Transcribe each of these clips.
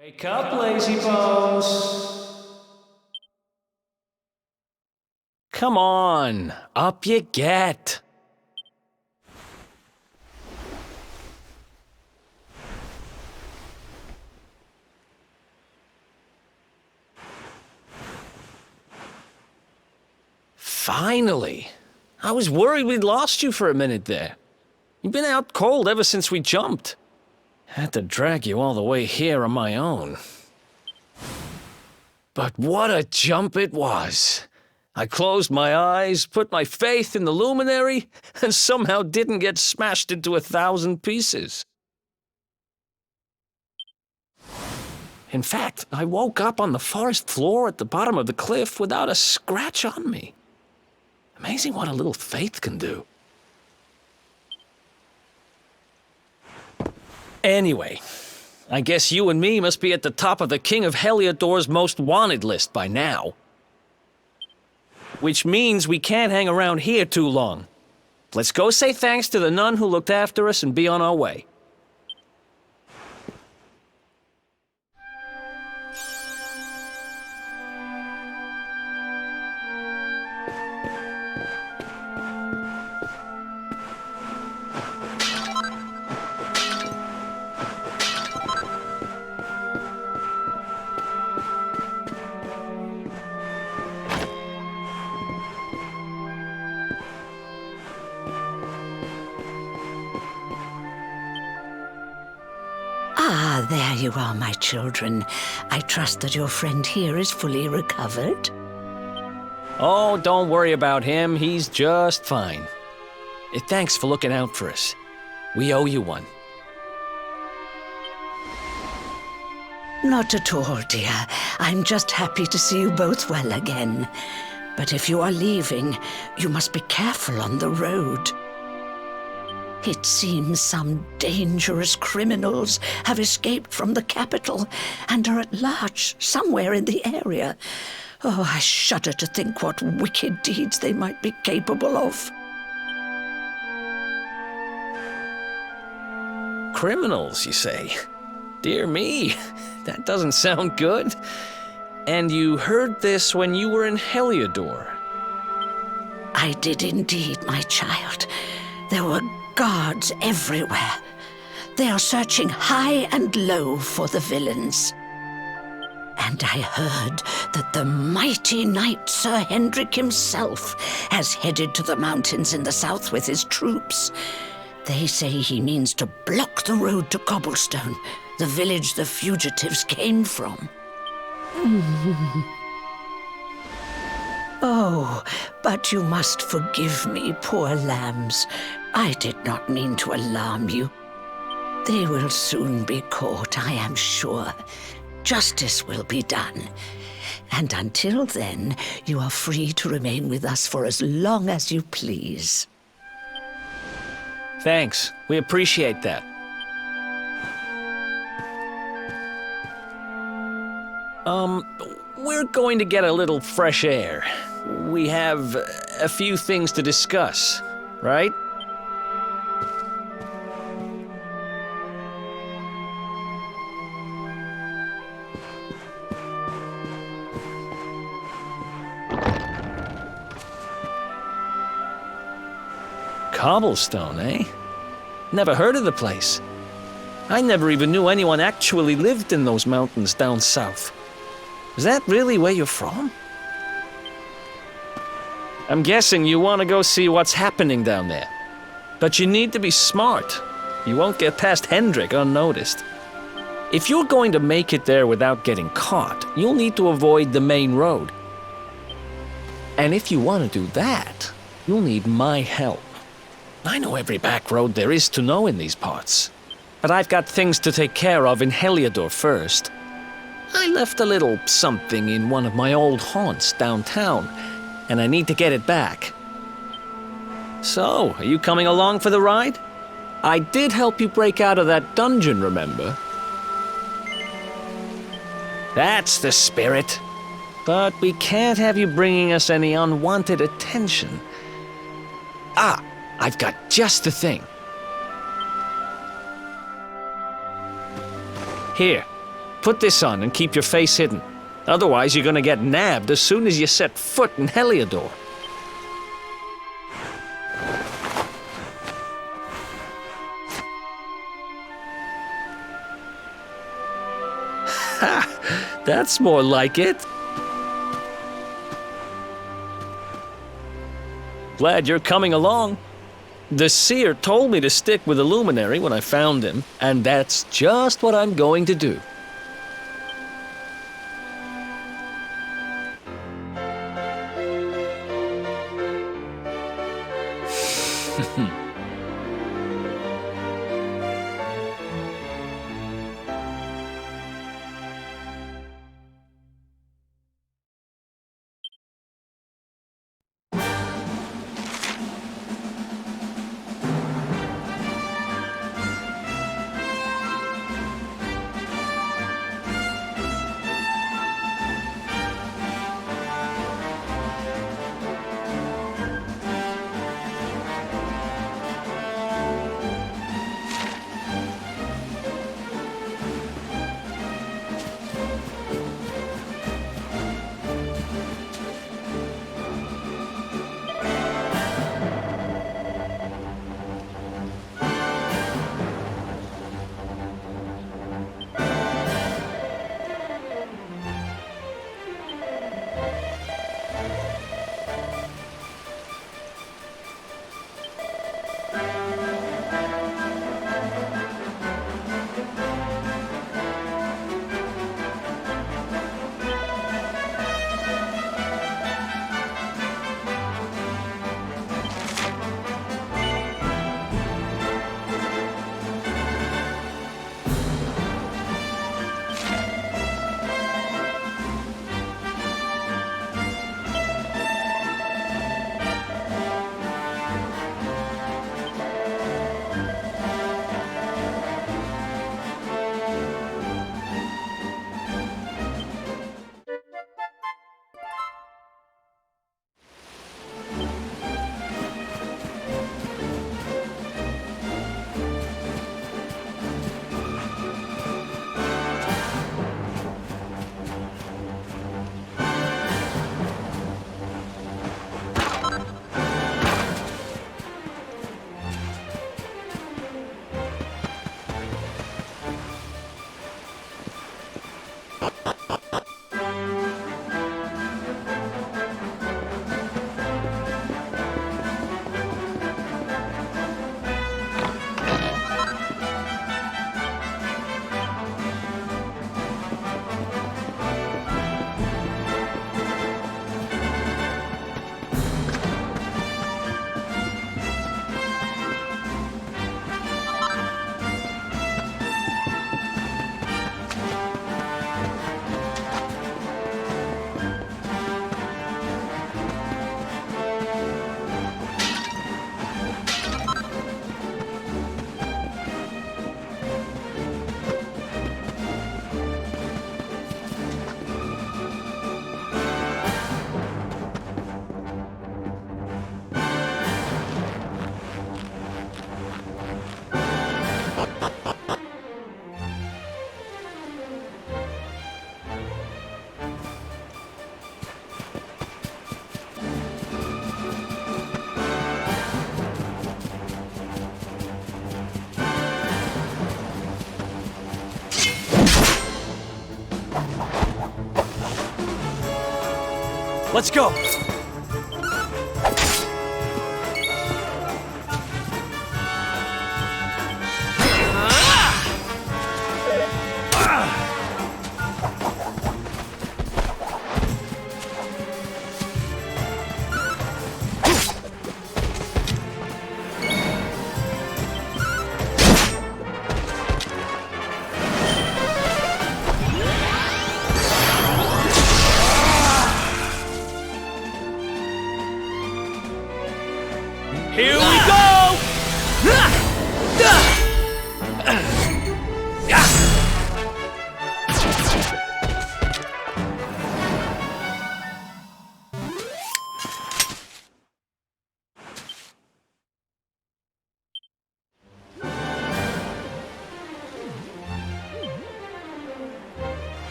Wake up, lazy bones! Come on, up you get. Finally! I was worried we'd lost you for a minute there. You've been out cold ever since we jumped. Had to drag you all the way here on my own. But what a jump it was! I closed my eyes, put my faith in the luminary, and somehow didn't get smashed into 1,000 pieces. In fact, I woke up on the forest floor at the bottom of the cliff without a scratch on me. Amazing what a little faith can do. Anyway, I guess you and me must be at the top of the King of Heliodor's most wanted list by now. Which means we can't hang around here too long. Let's go say thanks to the nun who looked after us and be on our way. Ah, there you are, my children. I trust that your friend here is fully recovered. Oh, don't worry about him. He's just fine. Thanks for looking out for us. We owe you one. Not at all, dear. I'm just happy to see you both well again. But if you are leaving, you must be careful on the road. It seems some dangerous criminals have escaped from the capital and are at large somewhere in the area. Oh, I shudder to think what wicked deeds they might be capable of. Criminals, you say? Dear me, that doesn't sound good. And you heard this when you were in Heliodor? I did indeed, my child. There were guards everywhere. They are searching high and low for the villains. And I heard that the mighty knight Sir Hendrik himself has headed to the mountains in the south with his troops. They say he means to block the road to Cobblestone, the village the fugitives came from. Oh, but you must forgive me, poor lambs. I did not mean to alarm you. They will soon be caught, I am sure. Justice will be done. And until then, you are free to remain with us for as long as you please. Thanks. We appreciate that. We're going to get a little fresh air. We have a few things to discuss, right? Cobblestone, eh? Never heard of the place. I never even knew anyone actually lived in those mountains down south. Is that really where you're from? I'm guessing you want to go see what's happening down there. But you need to be smart. You won't get past Hendrik unnoticed. If you're going to make it there without getting caught, you'll need to avoid the main road. And if you want to do that, you'll need my help. I know every back road there is to know in these parts. But I've got things to take care of in Heliodor first. I left a little something in one of my old haunts downtown, and I need to get it back. So, are you coming along for the ride? I did help you break out of that dungeon, remember? That's the spirit. But we can't have you bringing us any unwanted attention. Ah, I've got just the thing. Here, Put this on and keep your face hidden. Otherwise, you're gonna get nabbed as soon as you set foot in Heliodor. Ha! That's more like it. Glad you're coming along. The seer told me to stick with the luminary when I found him, and that's just what I'm going to do. Let's go!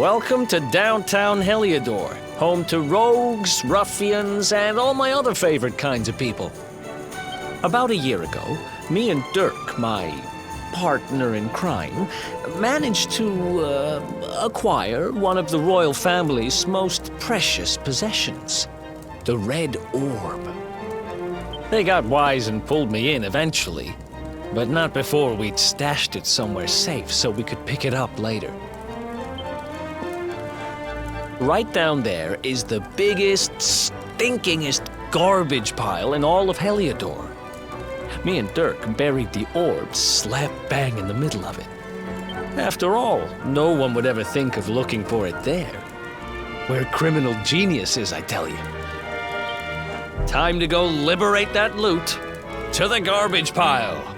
Welcome to downtown Heliodor, home to rogues, ruffians, and all my other favorite kinds of people. About a year ago, me and Dirk, my partner in crime, managed to acquire one of the royal family's most precious possessions, the Red Orb. They got wise and pulled me in eventually, but not before we'd stashed it somewhere safe so we could pick it up later. Right down there is the biggest, stinkingest garbage pile in all of Heliodor. Me and Dirk buried the orb slap bang in the middle of it. After all, no one would ever think of looking for it there. We're criminal geniuses, I tell you. Time to go liberate that loot. To the garbage pile.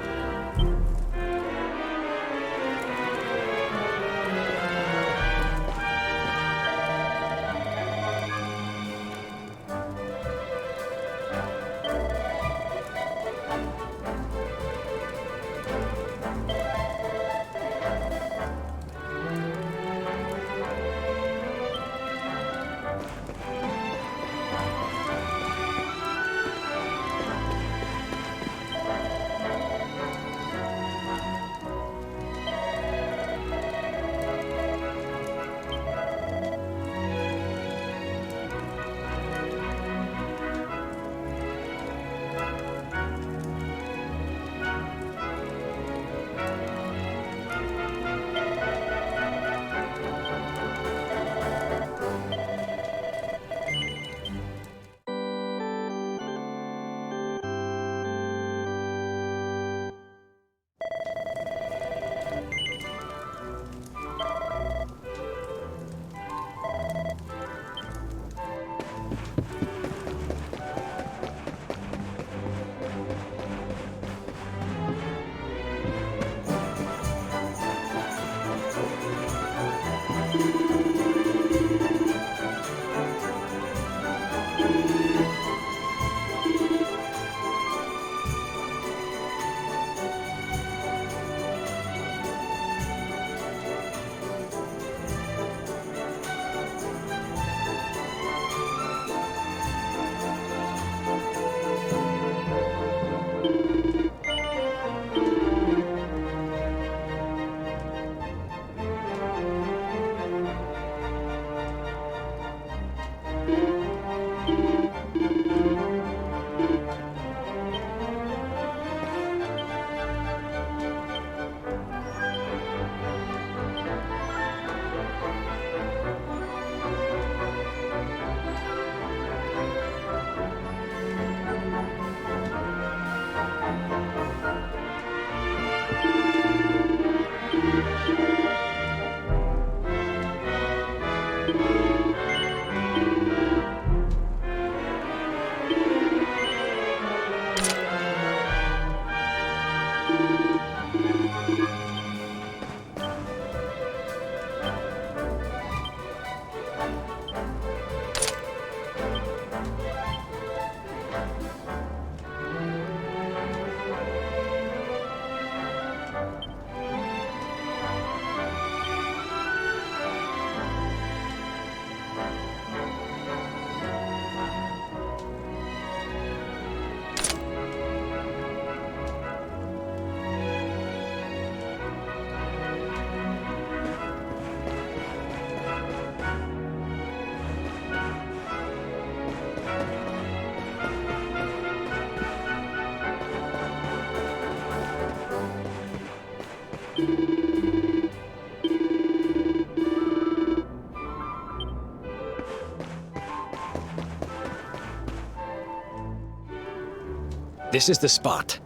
This is the spot.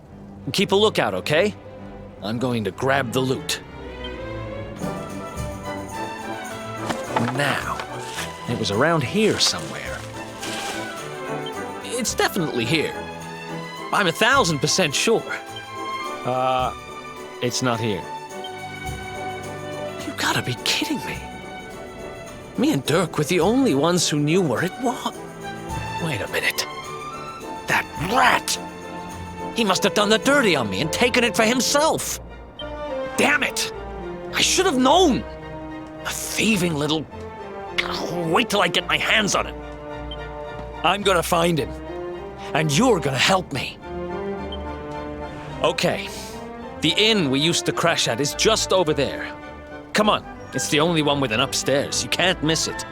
Keep a lookout, okay? I'm going to grab the loot. Now, it was around here somewhere. It's definitely here. I'm 1,000% sure. It's not here. You gotta be kidding me. Me and Dirk were the only ones who knew where it was. Wait a minute. That rat! He must have done the dirty on me and taken it for himself. Damn it! I should have known! A thieving little... Wait till I get my hands on him. I'm gonna find him. And you're gonna help me. Okay. The inn we used to crash at is just over there. Come on. It's the only one with an upstairs. You can't miss it.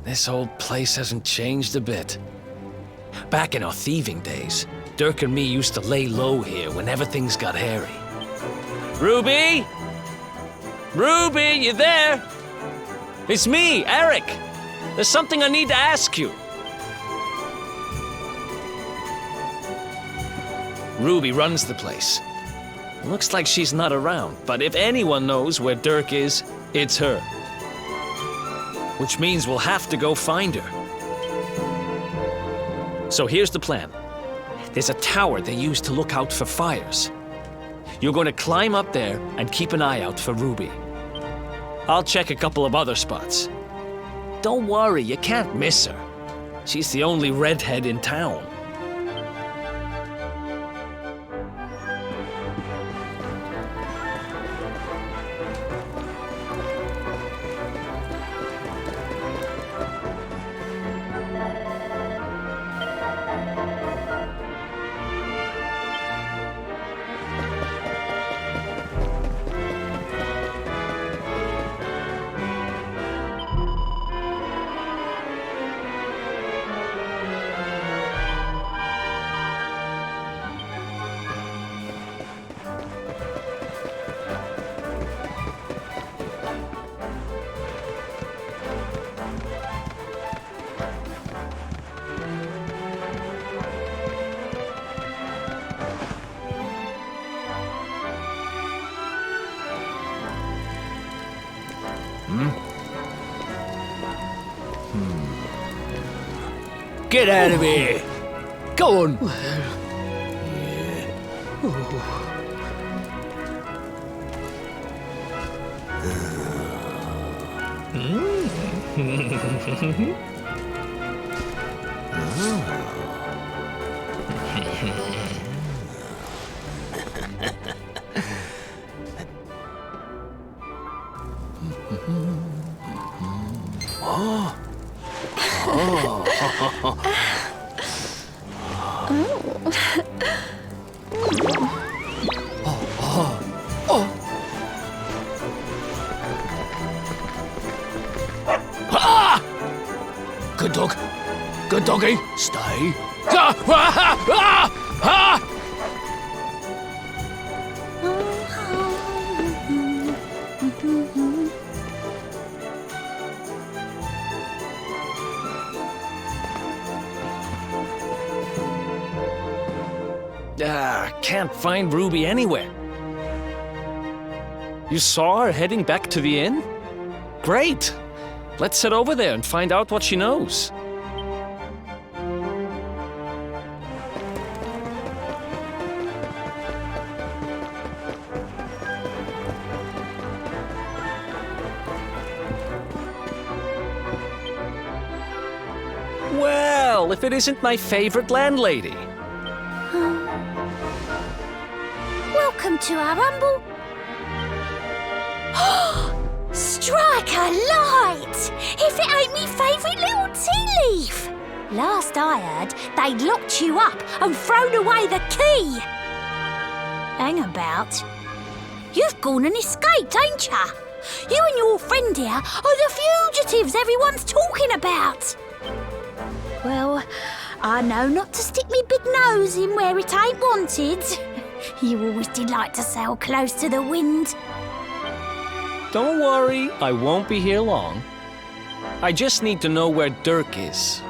This old place hasn't changed a bit. Back in our thieving days, Dirk and me used to lay low here whenever things got hairy. Ruby? Ruby, you there? It's me, Erik. There's something I need to ask you. Ruby runs the place. Looks like she's not around, but if anyone knows where Dirk is, it's her. Which means we'll have to go find her. So here's the plan. There's a tower they use to look out for fires. You're going to climb up there and keep an eye out for Ruby. I'll check a couple of other spots. Don't worry, you can't miss her. She's the only redhead in town. Get out of here! Go on! Good dog. Good doggy. Stay. Can't find Ruby anywhere. You saw her heading back to the inn? Great! Let's head over there and find out what she knows. Well, if it isn't my favorite landlady. to our humble... Strike a light! If it ain't me favourite little tea leaf! Last I heard, they'd locked you up and thrown away the key. Hang about. You've gone and escaped, ain't ya? You and your friend here are the fugitives everyone's talking about. Well, I know not to stick me big nose in where it ain't wanted. You always did like to sail close to the wind. Don't worry, I won't be here long. I just need to know where Dirk is.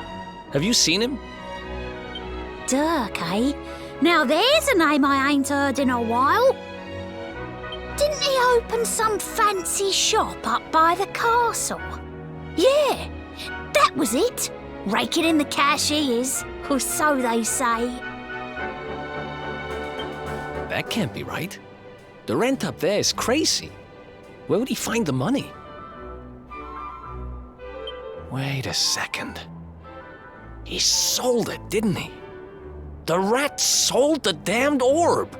Have you seen him? Dirk, eh? Now there's a name I ain't heard in a while. Didn't he open some fancy shop up by the castle? Yeah, that was it. Raking in the cash he is, or so they say. That can't be right. The rent up there is crazy. Where would he find the money? Wait a second. He sold it, didn't he? The rat sold the damned orb!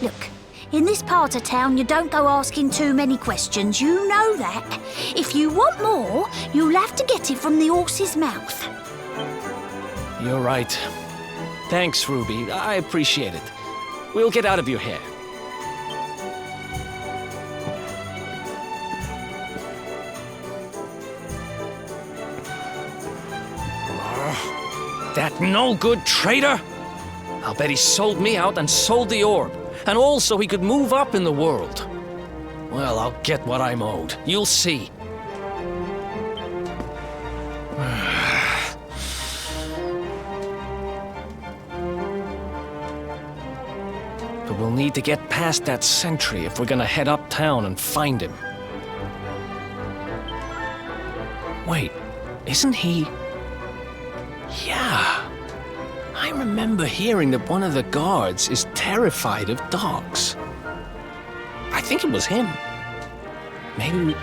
Look, in this part of town, you don't go asking too many questions. You know that. If you want more, you'll have to get it from the horse's mouth. You're right. Thanks, Ruby. I appreciate it. We'll get out of your hair. That no-good traitor! I'll bet he sold me out and sold the orb. And also he could move up in the world. Well, I'll get what I'm owed. You'll see. But we'll need to get past that sentry if we're gonna head uptown and find him. Wait, isn't he... Yeah. I remember hearing that one of the guards is terrified of dogs. I think it was him. Maybe